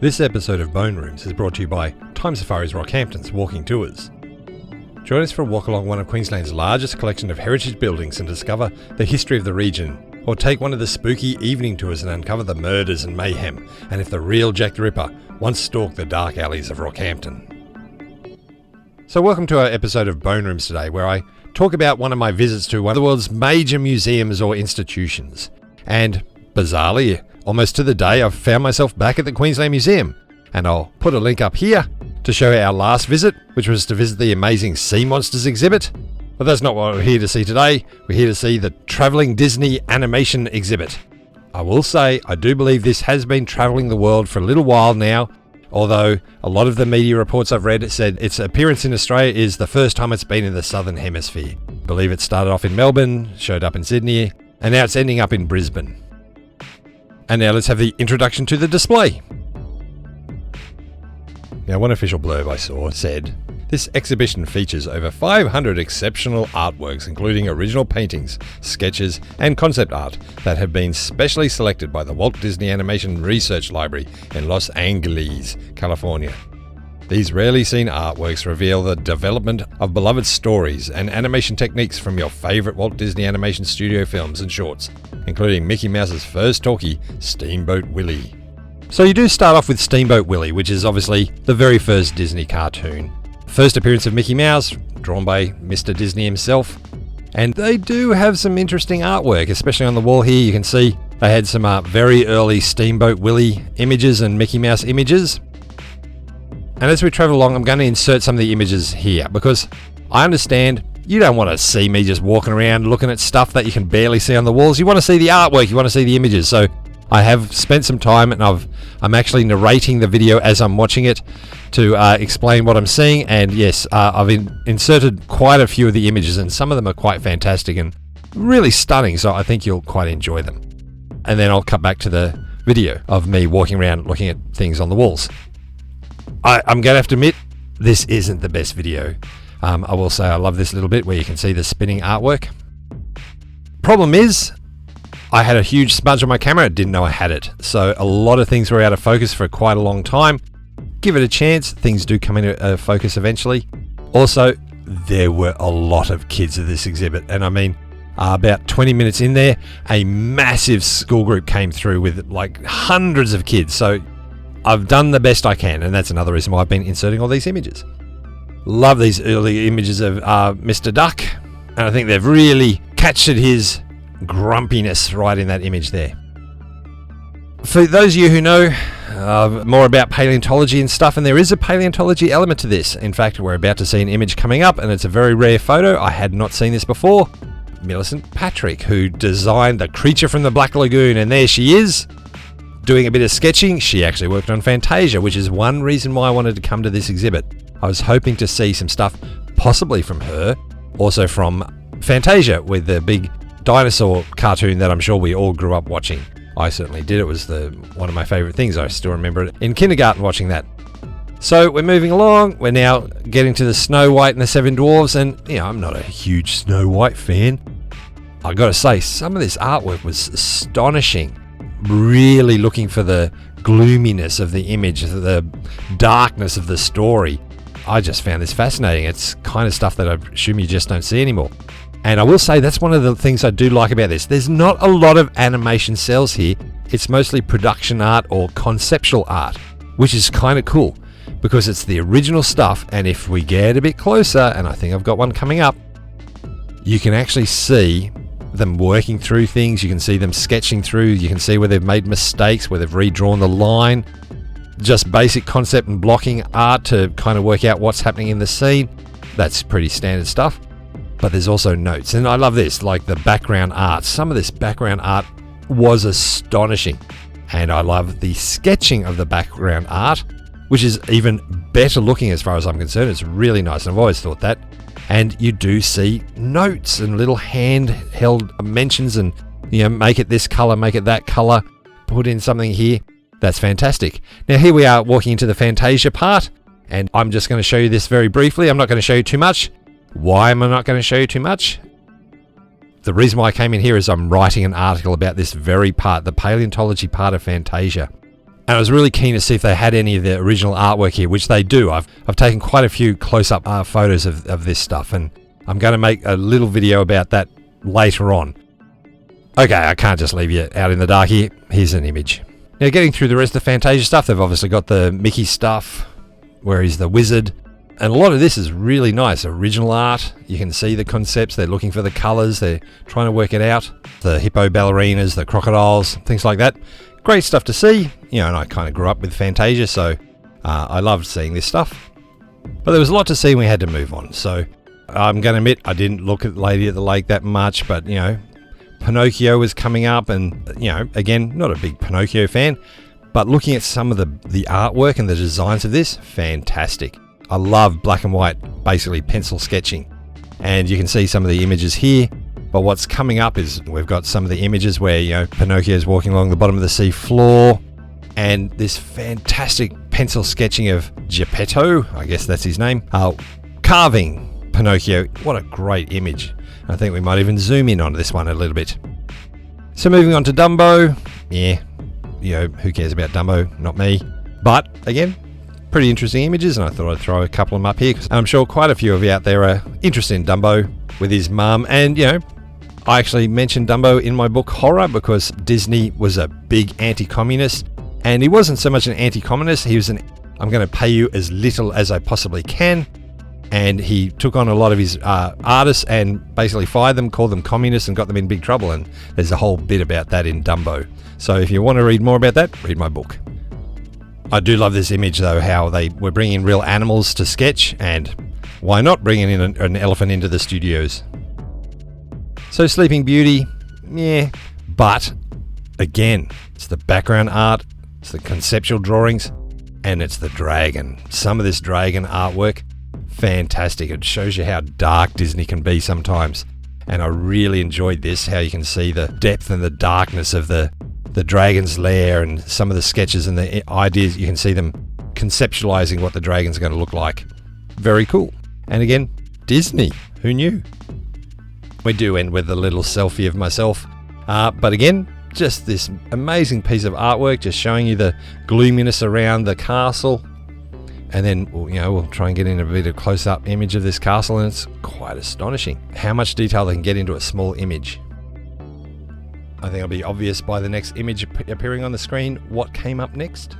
This episode of Bone Rooms is brought to you by Time Safari's Rockhampton's Walking Tours. Join us for a walk along one of Queensland's largest collection of heritage buildings and discover the history of the region, or take one of the spooky evening tours and uncover the murders and mayhem, and if the real Jack the Ripper once stalked the dark alleys of Rockhampton. So welcome to our episode of Bone Rooms today, where I talk about one of my visits to one of the world's major museums or institutions. And bizarrely, almost to the day, I've found myself back at the Queensland Museum, and I'll put a link up here to show our last visit, which was to visit the amazing Sea Monsters exhibit. But that's not what we're here to see today. We're here to see the travelling Disney Animation exhibit. I will say, I do believe this has been travelling the world for a little while now, although a lot of the media reports I've read said its appearance in Australia is the first time it's been in the Southern Hemisphere. I believe it started off in Melbourne, showed up in Sydney, and now it's ending up in Brisbane. And now let's have the introduction to the display. Now, one official blurb I saw said, "This exhibition features over 500 exceptional artworks, including original paintings, sketches, and concept art that have been specially selected by the Walt Disney Animation Research Library in Los Angeles, California. These rarely seen artworks reveal the development of beloved stories and animation techniques from your favorite Walt Disney Animation Studio films and shorts, including Mickey Mouse's first talkie, Steamboat Willie." So you do start off with Steamboat Willie, which is obviously the very first Disney cartoon. First appearance of Mickey Mouse, drawn by Mr. Disney himself. And they do have some interesting artwork, especially on the wall here. You can see they had some very early Steamboat Willie images and Mickey Mouse images. And as we travel along, I'm going to insert some of the images here, because I understand you don't want to see me just walking around looking at stuff that you can barely see on the walls. You want to see the artwork, you want to see the images. So I have spent some time, and I'm actually narrating the video as I'm watching it to explain what I'm seeing. And yes, I've inserted quite a few of the images, and some of them are quite fantastic and really stunning, so I think you'll quite enjoy them. And then I'll cut back to the video of me walking around looking at things on the walls. I'm going to have to admit, this isn't the best video. I will say I love this little bit where you can see the spinning artwork. Problem is, I had a huge smudge on my camera, didn't know I had it. So a lot of things were out of focus for quite a long time. Give it a chance, things do come into focus eventually. Also, there were a lot of kids at this exhibit, and I mean, about 20 minutes in there, a massive school group came through with like hundreds of kids. So I've done the best I can, and that's another reason why I've been inserting all these images. Love these early images of Mr. Duck, and I think they've really captured his grumpiness right in that image there. For those of you who know more about paleontology and stuff, and there is a paleontology element to this. In fact, we're about to see an image coming up, and it's a very rare photo. I had not seen this before. Millicent Patrick, who designed the creature from the Black Lagoon, and there she is, doing a bit of sketching. She actually worked on Fantasia, which is one reason why I wanted to come to this exhibit. I was hoping to see some stuff possibly from her, also from Fantasia with the big dinosaur cartoon that I'm sure we all grew up watching. I certainly did. It was one of my favourite things. I still remember it in kindergarten watching that. So we're moving along. We're now getting to the Snow White and the Seven Dwarfs, and I'm not a huge Snow White fan. I got to say, some of this artwork was astonishing. Really looking for the gloominess of the image, the darkness of the story. I just found this fascinating. It's kind of stuff that I assume you just don't see anymore. And I will say that's one of the things I do like about this. There's not a lot of animation cells here. It's mostly production art or conceptual art, which is kind of cool because it's the original stuff. And if we get a bit closer, and I think I've got one coming up, you can actually see them working through things. You can see them sketching through. You can see where they've made mistakes, where they've redrawn the line. Just basic concept and blocking art to kind of work out what's happening in the scene. That's pretty standard stuff. But there's also notes, and I love this, like the background art. Some of this background art was astonishing, and I love the sketching of the background art, which is even better looking as far as I'm concerned. It's really nice, and I've always thought that. And you do see notes and little handheld mentions, and make it this color, make it that color, put in something here. That's fantastic. Now here we are walking into the Fantasia part, and I'm just going to show you this very briefly. I'm not going to show you too much. Why am I not going to show you too much? The reason why I came in here is I'm writing an article about this very part, the paleontology part of Fantasia. And I was really keen to see if they had any of the original artwork here, which they do. I've taken quite a few close-up photos of this stuff, and I'm going to make a little video about that later on. Okay, I can't just leave you out in the dark here. Here's an image. Now, getting through the rest of the Fantasia stuff, they've obviously got the Mickey stuff, where he's the wizard. And a lot of this is really nice. Original art. You can see the concepts. They're looking for the colours. They're trying to work it out. The hippo ballerinas, the crocodiles, things like that. Great stuff to see. You know, and I kind of grew up with Fantasia, so I loved seeing this stuff. But there was a lot to see and we had to move on. So I'm going to admit I didn't look at Lady at the Lake that much, but, you know, Pinocchio was coming up and, you know, again, not a big Pinocchio fan, but looking at some of the artwork and the designs of this, fantastic. I love black and white, basically pencil sketching. And you can see some of the images here. But what's coming up is we've got some of the images where, you know, Pinocchio's walking along the bottom of the sea floor, and this fantastic pencil sketching of Geppetto, I guess that's his name, carving Pinocchio. What a great image. I think we might even zoom in on this one a little bit. So moving on to Dumbo. Yeah, you know, who cares about Dumbo? Not me. But again, pretty interesting images, and I thought I'd throw a couple of them up here because I'm sure quite a few of you out there are interested in Dumbo with his mum. And, you know, I actually mentioned Dumbo in my book Horror because Disney was a big anti-communist, and he wasn't so much an anti-communist, he was I'm going to pay you as little as I possibly can. And he took on a lot of his artists and basically fired them, called them communists, and got them in big trouble. And there's a whole bit about that in Dumbo. So if you want to read more about that, read my book. I do love this image, though, how they were bringing real animals to sketch, and why not bringing in an elephant into the studios? So Sleeping Beauty, yeah, but again, it's the background art, it's the conceptual drawings, and it's the dragon. Some of this dragon artwork, fantastic. It shows you how dark Disney can be sometimes. And I really enjoyed this, how you can see the depth and the darkness of the dragon's lair, and some of the sketches and the ideas. You can see them conceptualizing what the dragon's going to look like. Very cool. And again, Disney, who knew? We do end with a little selfie of myself. But again, just this amazing piece of artwork, just showing you the gloominess around the castle. And then, you know, we'll try and get in a bit of close-up image of this castle, and it's quite astonishing how much detail they can get into a small image. I think it'll be obvious by the next image appearing on the screen what came up next.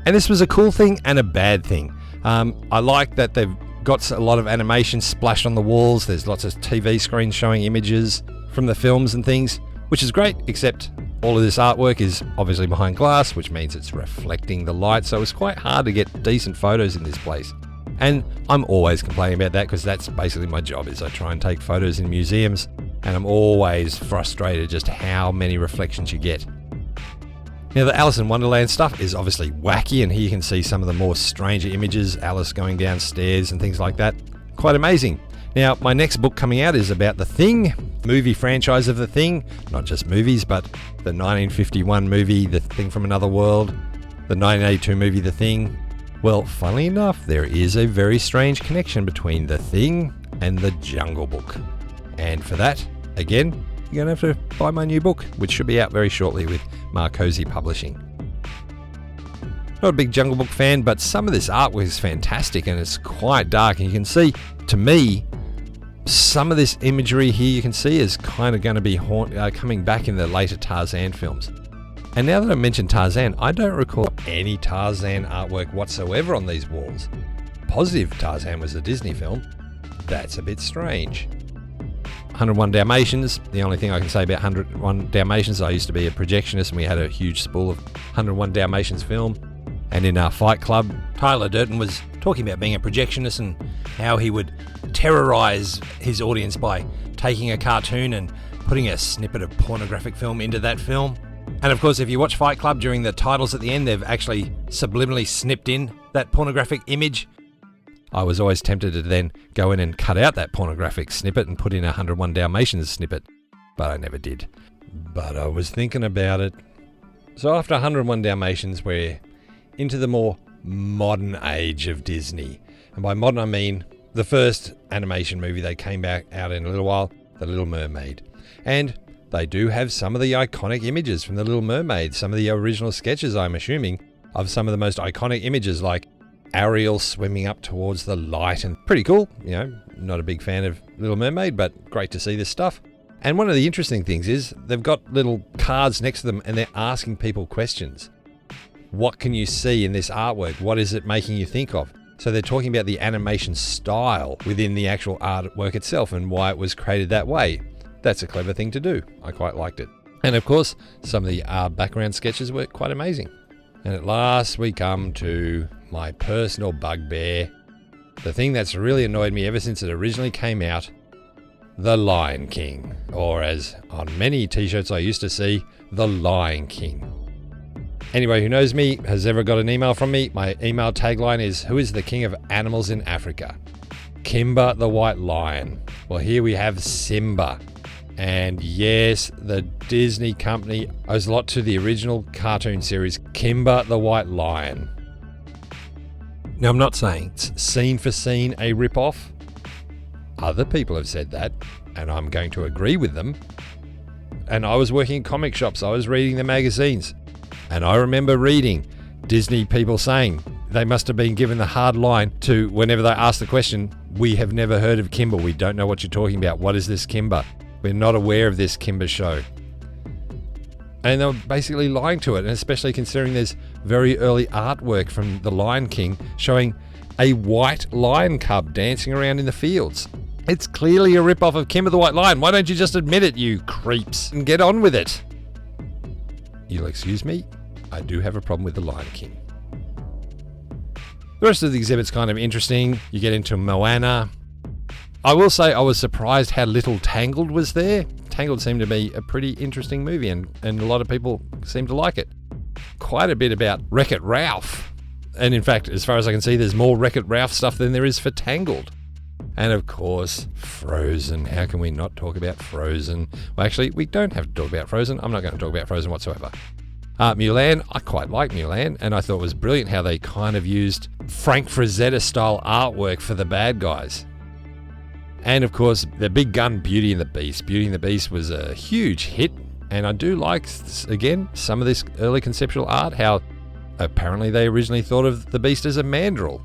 And this was a cool thing and a bad thing. I like that they've got a lot of animation splashed on the walls. There's lots of TV screens showing images from the films and things, which is great, except all of this artwork is obviously behind glass, which means it's reflecting the light, so it's quite hard to get decent photos in this place. And I'm always complaining about that because that's basically my job, is I try and take photos in museums, and I'm always frustrated just how many reflections you get. Now, the Alice in Wonderland stuff is obviously wacky, and here you can see some of the more stranger images, Alice going downstairs and things like that. Quite amazing. Now, my next book coming out is about The Thing, movie franchise of The Thing. Not just movies, but the 1951 movie, The Thing from Another World, the 1982 movie, The Thing. Well, funnily enough, there is a very strange connection between The Thing and The Jungle Book. And for that, again, you're going to have to buy my new book, which should be out very shortly with Marcosi Publishing. Not a big Jungle Book fan, but some of this artwork is fantastic, and it's quite dark. And you can see, to me, some of this imagery here you can see is kind of going to be coming back in the later Tarzan films. And now that I mentioned Tarzan, I don't recall any Tarzan artwork whatsoever on these walls. Positive Tarzan was a Disney film. That's a bit strange. 101 Dalmatians, the only thing I can say about 101 Dalmatians, I used to be a projectionist and we had a huge spool of 101 Dalmatians film. And in our Fight Club, Tyler Durden was talking about being a projectionist and how he would terrorize his audience by taking a cartoon and putting a snippet of pornographic film into that film. And of course, if you watch Fight Club, during the titles at the end, they've actually subliminally snipped in that pornographic image. I was always tempted to then go in and cut out that pornographic snippet and put in a 101 Dalmatians snippet, but I never did. But I was thinking about it. So after 101 Dalmatians, we're into the more modern age of Disney. And by modern, I mean the first animation movie that came back out in a little while, The Little Mermaid. And they do have some of the iconic images from The Little Mermaid, some of the original sketches, I'm assuming, of some of the most iconic images like Ariel swimming up towards the light, and pretty cool. Not a big fan of Little Mermaid, but great to see this stuff. And one of the interesting things is they've got little cards next to them and they're asking people questions. What can you see in this artwork? What is it making you think of? So they're talking about the animation style within the actual artwork itself and why it was created that way. That's a clever thing to do. I quite liked it. And of course, some of the background sketches were quite amazing. And at last we come to my personal bugbear, the thing that's really annoyed me ever since it originally came out, The Lion King, or as on many t-shirts I used to see, The Lion King. Anybody who knows me has ever got an email from me, my email tagline is, "Who is the king of animals in Africa?" Kimba the White Lion. Well, here we have Simba. And yes, the Disney company owes a lot to the original cartoon series, Kimba the White Lion. Now, I'm not saying it's scene for scene a rip-off. Other people have said that, and I'm going to agree with them. And I was working in comic shops, I was reading the magazines, and I remember reading Disney people saying they must have been given the hard line to whenever they asked the question, "We have never heard of Kimba, we don't know what you're talking about, what is this Kimba? We're not aware of this Kimba show." And they were basically lying to it, and especially considering there's very early artwork from The Lion King showing a white lion cub dancing around in the fields. It's clearly a rip-off of Kimba the White Lion. Why don't you just admit it, you creeps, and get on with it? You'll excuse me, I do have a problem with The Lion King. The rest of the exhibit's kind of interesting. You get into Moana. I will say I was surprised how little Tangled was there. Tangled seemed to be a pretty interesting movie, and a lot of people seem to like it. Quite a bit about Wreck-It Ralph. And in fact, as far as I can see, there's more Wreck-It Ralph stuff than there is for Tangled. And of course, Frozen. How can we not talk about Frozen? Well, actually, we don't have to talk about Frozen. I'm not going to talk about Frozen whatsoever. Mulan, I quite like Mulan, and I thought it was brilliant how they kind of used Frank Frazetta-style artwork for the bad guys. And of course, the big gun, Beauty and the Beast. Beauty and the Beast was a huge hit, and I do like, again, some of this early conceptual art, how apparently they originally thought of the Beast as a mandrill.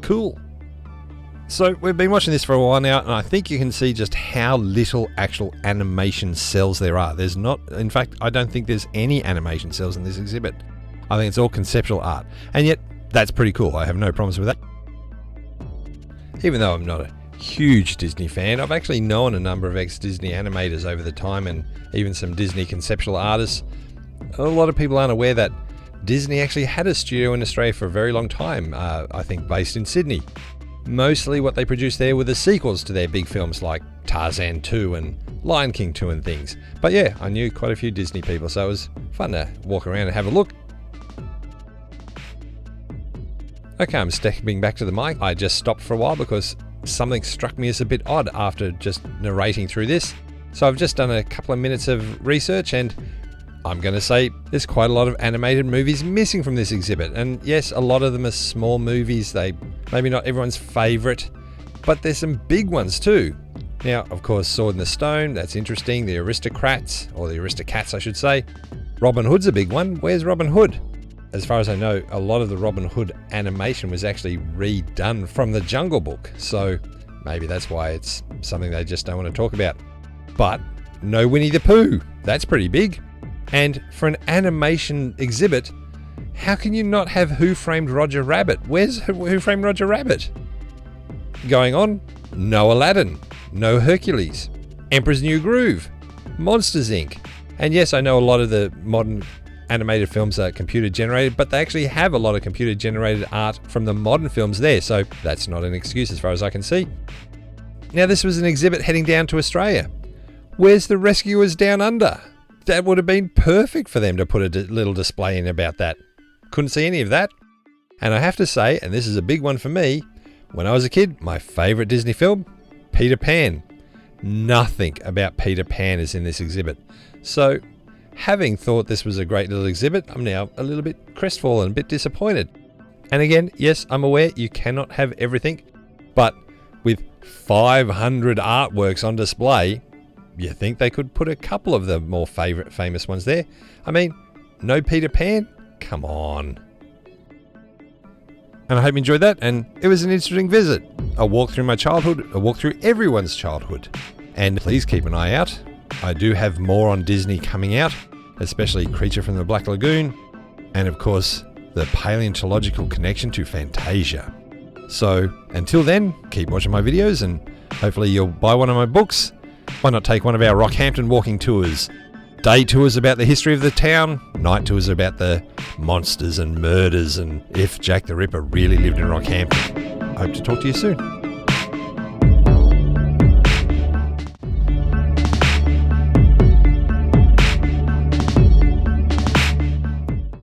Cool. So we've been watching this for a while now, and I think you can see just how little actual animation cells there are. There's not, in fact, I don't think there's any animation cells in this exhibit. I think it's all conceptual art, and yet that's pretty cool. I have no problems with that. Even though I'm not a huge Disney fan, I've actually known a number of ex-Disney animators over the time, and even some Disney conceptual artists. A lot of people aren't aware that Disney actually had a studio in Australia for a very long time, I think based in Sydney. Mostly what they produced there were the sequels to their big films like Tarzan 2 and Lion King 2 and things. But yeah, I knew quite a few Disney people, so it was fun to walk around and have a look. Okay, I'm stepping back to the mic. I just stopped for a while because something struck me as a bit odd after just narrating through this. So I've just done a couple of minutes of research, and I'm going to say there's quite a lot of animated movies missing from this exhibit. And yes, a lot of them are small movies. They maybe not everyone's favourite, but there's some big ones too. Now, of course, Sword in the Stone, that's interesting. The Aristocrats, or the Aristocats I should say. Robin Hood's a big one. Where's Robin Hood? As far as I know, a lot of the Robin Hood animation was actually redone from the Jungle Book. So maybe that's why it's something they just don't want to talk about. But no Winnie the Pooh. That's pretty big. And for an animation exhibit, how can you not have Who Framed Roger Rabbit? Where's Who Framed Roger Rabbit? Going on, no Aladdin, no Hercules, Emperor's New Groove, Monsters Inc. And yes, I know a lot of the modern animated films are computer generated, but they actually have a lot of computer generated art from the modern films there, so that's not an excuse as far as I can see. Now, this was an exhibit heading down to Australia. Where's the Rescuers Down Under? That would have been perfect for them to put a little display in about that. Couldn't see any of that. And I have to say, and this is a big one for me, when I was a kid, my favourite Disney film, Peter Pan. Nothing about Peter Pan is in this exhibit. So, having thought this was a great little exhibit, I'm now a little bit crestfallen, a bit disappointed. And again, yes, I'm aware you cannot have everything, but with 500 artworks on display, you think they could put a couple of the more famous ones there? I mean, no Peter Pan? Come on. And I hope you enjoyed that, and it was an interesting visit. A walk through my childhood, a walk through everyone's childhood. And please keep an eye out. I do have more on Disney coming out, especially Creature from the Black Lagoon, and of course, the paleontological connection to Fantasia. So, until then, keep watching my videos, and hopefully you'll buy one of my books. Why not take one of our Rockhampton walking tours? Day tours about the history of the town, night tours about the monsters and murders and if Jack the Ripper really lived in Rockhampton. Hope to talk to you soon.